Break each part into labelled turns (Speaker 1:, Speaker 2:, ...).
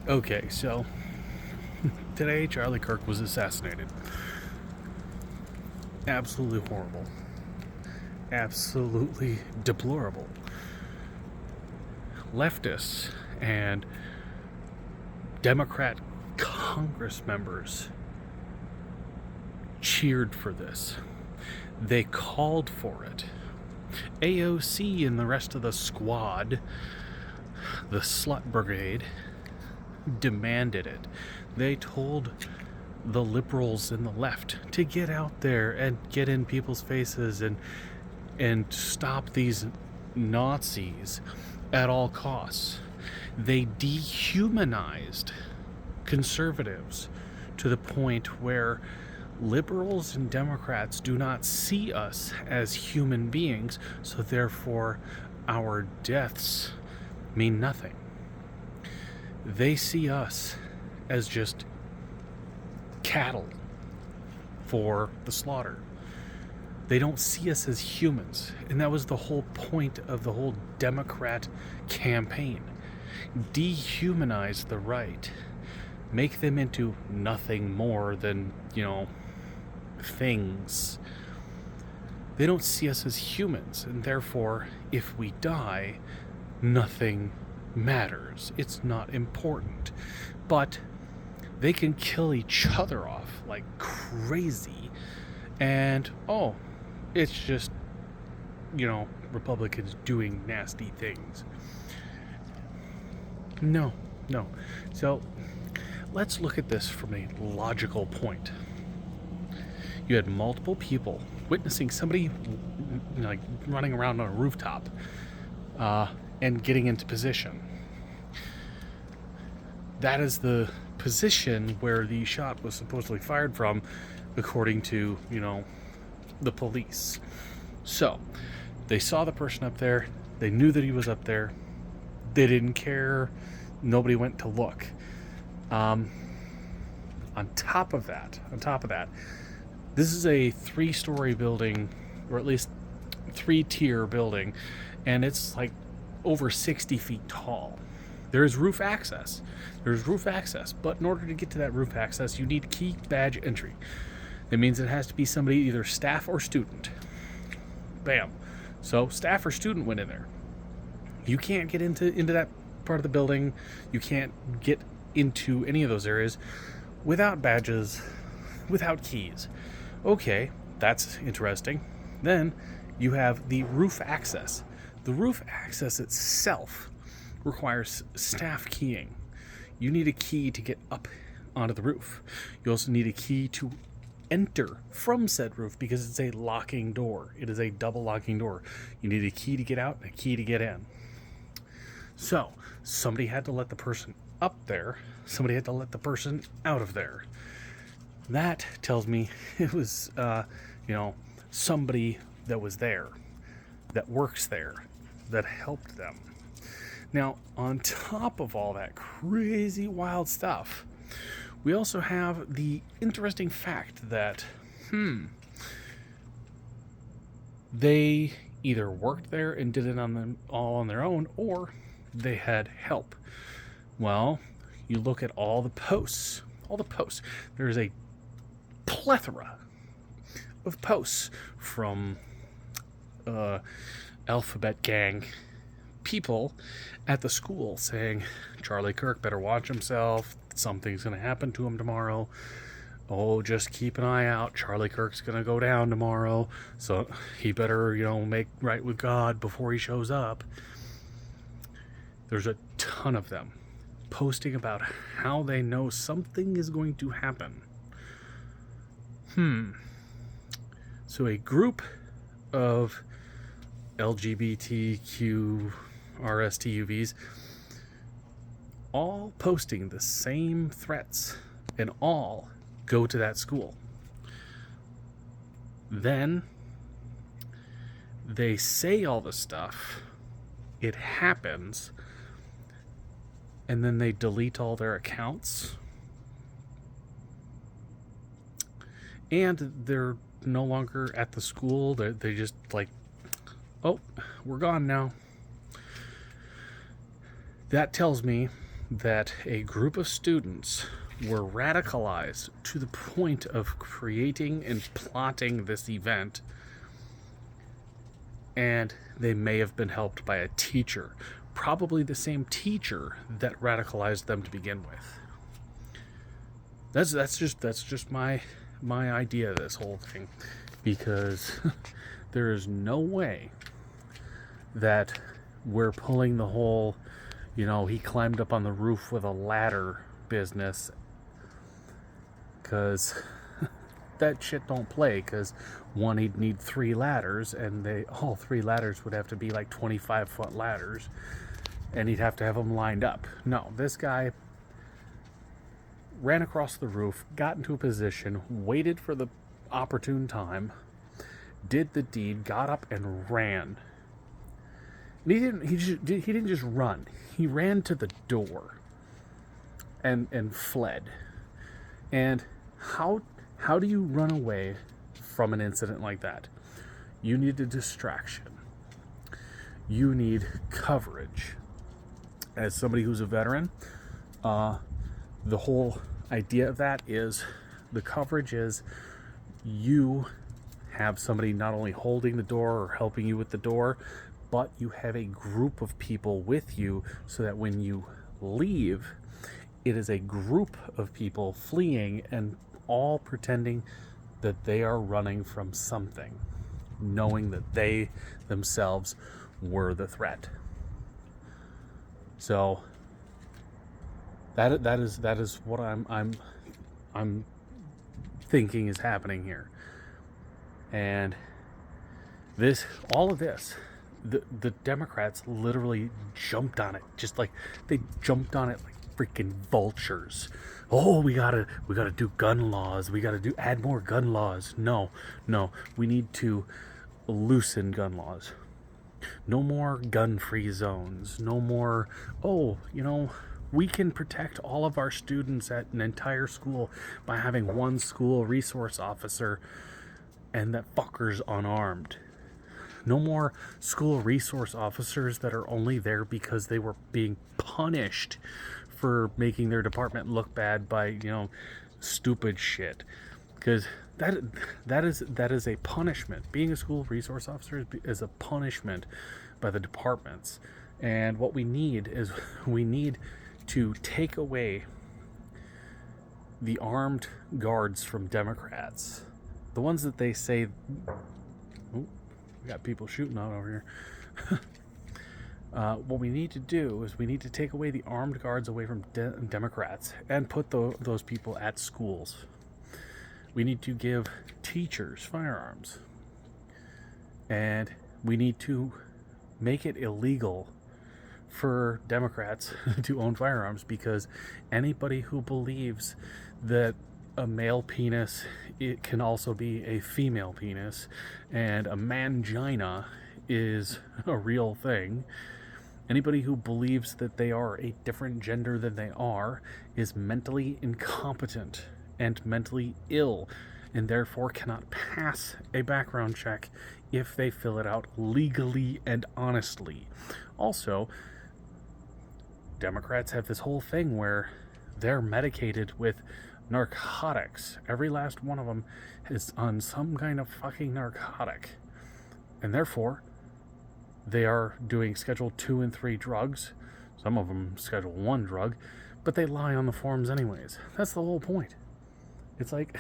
Speaker 1: Okay, so today Charlie Kirk was assassinated. Absolutely horrible. Absolutely deplorable. Leftists and Democrat Congress members cheered for this. They called for it. AOC and the rest of the squad, the slut brigade, demanded it. They told the liberals and the left to get out there and get in people's faces and stop these Nazis at all costs. They dehumanized conservatives to the point where liberals and Democrats do not see us as human beings, so therefore our deaths mean nothing. They see us as just cattle for the slaughter. They don't see us as humans. And that was the whole point of the whole Democrat campaign. Dehumanize the right. Make them into nothing more than, things. They don't see us as humans. And therefore, if we die, nothing matters. It's not important. But they can kill each other off like crazy. And, it's just, Republicans doing nasty things. No. So, let's look at this from a logical point. You had multiple people witnessing somebody like running around on a rooftop and getting into position. That is the position where the shot was supposedly fired from, according to, the police. So, they saw the person up there. They knew that he was up there. They didn't care. Nobody went to look. On top of that, this is a 3-story building, or at least 3-tier building, and it's like over 60 feet tall. There's roof access, but in order to get to that roof access, you need key badge entry. That means it has to be somebody, either staff or student. Bam. So staff or student went in there. You can't get into that part of the building. You can't get into any of those areas without badges, without keys. Okay, that's interesting. Then you have the roof access. The roof access itself requires staff keying. You need a key to get up onto the roof. You also need a key to enter from said roof because it's a locking door. It is a double locking door. You need a key to get out and a key to get in. So, somebody had to let the person up there. Somebody had to let the person out of there. That tells me it was, somebody that was there, that works there, that helped them. Now, on top of all that crazy wild stuff, we also have the interesting fact that, they either worked there and did it all on their own, or they had help. Well, you look at all the posts. There's a plethora of posts from Alphabet Gang people at the school saying, Charlie Kirk better watch himself. Something's going to happen to him tomorrow. Oh, just keep an eye out. Charlie Kirk's going to go down tomorrow. So he better, make right with God before he shows up. There's a ton of them posting about how they know something is going to happen. So a group of LGBTQ RSTUVs all posting the same threats and all go to that school. Then they say all the stuff, it happens, and then they delete all their accounts. And they're no longer at the school. They just like, oh, we're gone now. That tells me that a group of students were radicalized to the point of creating and plotting this event, and they may have been helped by a teacher, probably the same teacher that radicalized them to begin with. That's just my idea of this whole thing, because there is no way that we're pulling the whole, he climbed up on the roof with a ladder business, because that shit don't play. Because one, he'd need 3 ladders, and all 3 ladders would have to be like 25-foot ladders, and he'd have to have them lined up. No, this guy ran across the roof, got into a position, waited for the opportune time, did the deed, got up and ran. And he didn't just run. He ran to the door and fled. And how do you run away from an incident like that? You need a distraction. You need coverage. As somebody who's a veteran, the whole idea of that is, the coverage is, you have somebody not only holding the door or helping you with the door, but you have a group of people with you, so that when you leave, it is a group of people fleeing and all pretending that they are running from something, knowing that they themselves were the threat. So that is what I'm thinking is happening here. And all of this, the Democrats literally jumped on it, just like they jumped on it like freaking vultures. Oh, we gotta do gun laws. We gotta add more gun laws. No, we need to loosen gun laws. No more gun-free zones. No more, we can protect all of our students at an entire school by having one school resource officer, and that fucker's unarmed. No more school resource officers that are only there because they were being punished for making their department look bad by, stupid shit. Because that is a punishment. Being a school resource officer is a punishment by the departments. And what we need is, we need to take away the armed guards from Democrats. The ones that they say, we got people shooting out over here. What we need to do is, we need to take away the armed guards away from Democrats and put those people at schools. We need to give teachers firearms. And we need to make it illegal for Democrats to own firearms, because anybody who believes that a male penis, it can also be a female penis, and a mangina is a real thing, anybody who believes that they are a different gender than they are is mentally incompetent and mentally ill, and therefore cannot pass a background check if they fill it out legally and honestly. Also, Democrats have this whole thing where they're medicated with narcotics. Every last one of them is on some kind of fucking narcotic. And therefore, they are doing Schedule 2 and 3 drugs. Some of them Schedule 1 drug. But they lie on the forms anyways. That's the whole point. It's like,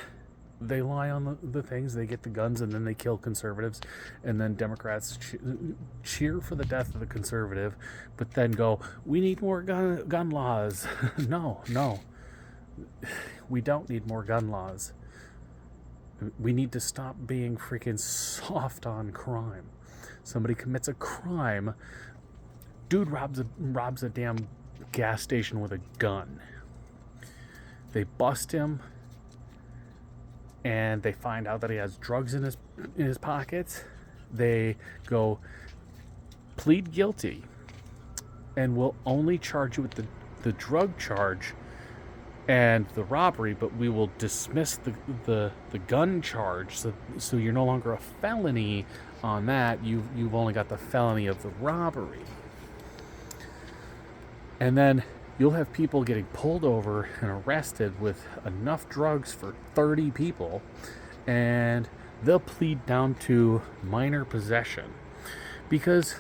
Speaker 1: they lie on the things, they get the guns, and then they kill conservatives. And then Democrats cheer for the death of the conservative, but then go, we need more gun laws. No. We don't need more gun laws. We need to stop being freaking soft on crime. Somebody commits a crime, dude robs a damn gas station with a gun. They bust him, and they find out that he has drugs in his pockets. They go, plead guilty, and we'll only charge you with the drug charge and the robbery, but we will dismiss the gun charge, so you're no longer a felony on that. You've only got the felony of the robbery. And then You'll have people getting pulled over and arrested with enough drugs for 30 people, and they'll plead down to minor possession, because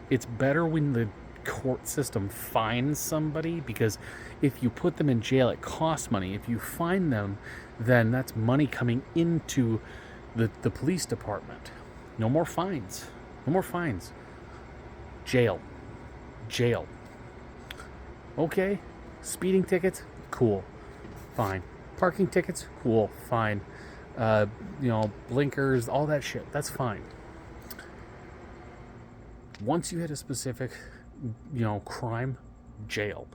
Speaker 1: it's better when the court system fines somebody, because if you put them in jail, it costs money. If you fine them, then that's money coming into the police department. No more fines. No more fines. Jail. Okay. Speeding tickets? Cool. Fine. Parking tickets? Cool. Fine. Blinkers, all that shit. That's fine. Once you hit a specific, crime, jail.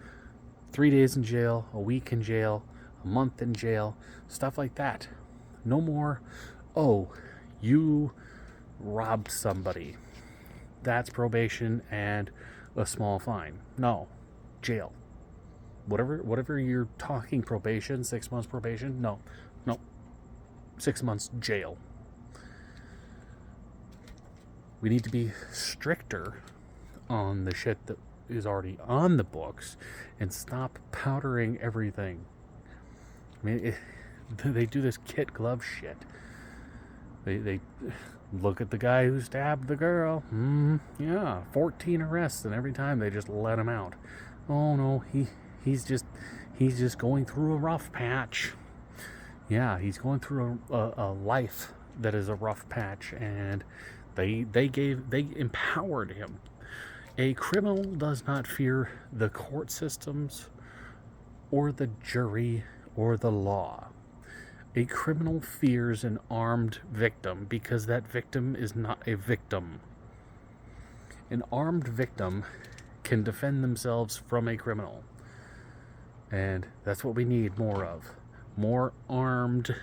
Speaker 1: 3 days in jail, a week in jail, a month in jail, stuff like that. No more, oh, you robbed somebody. That's probation and a small fine. No, jail. Whatever you're talking probation, 6 months probation, no, 6 months jail. We need to be stricter on the shit that is already on the books and stop powdering everything. I mean, they do this kid glove shit. They look at the guy who stabbed the girl. 14 arrests, and every time they just let him out. Oh no, he's just going through a rough patch. Yeah, he's going through a life that is a rough patch, and they empowered him. A criminal does not fear the court systems or the jury or the law. A criminal fears an armed victim, because that victim is not a victim. An armed victim can defend themselves from a criminal. And that's what we need more of. More armed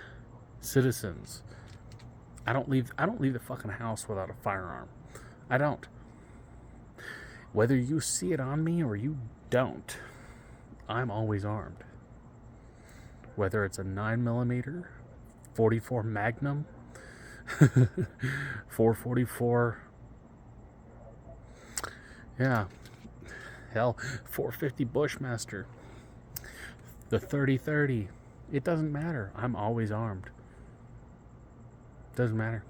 Speaker 1: citizens. I don't leave the fucking house without a firearm. I don't. Whether you see it on me or you don't, I'm always armed. Whether it's a 9mm, 44 Magnum, 444, yeah, hell, 450 Bushmaster, the 30-30, it doesn't matter. I'm always armed. Doesn't matter.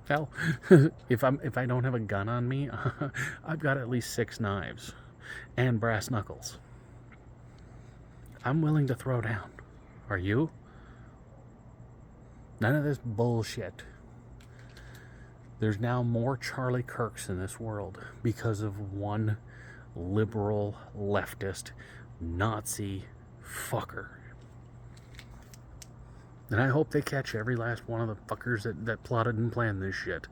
Speaker 1: Hell, if I don't have a gun on me, I've got at least 6 knives and brass knuckles. I'm willing to throw down. Are you? None of this bullshit. There's now more Charlie Kirks in this world because of one liberal, leftist, Nazi fucker. And I hope they catch every last one of the fuckers that plotted and planned this shit.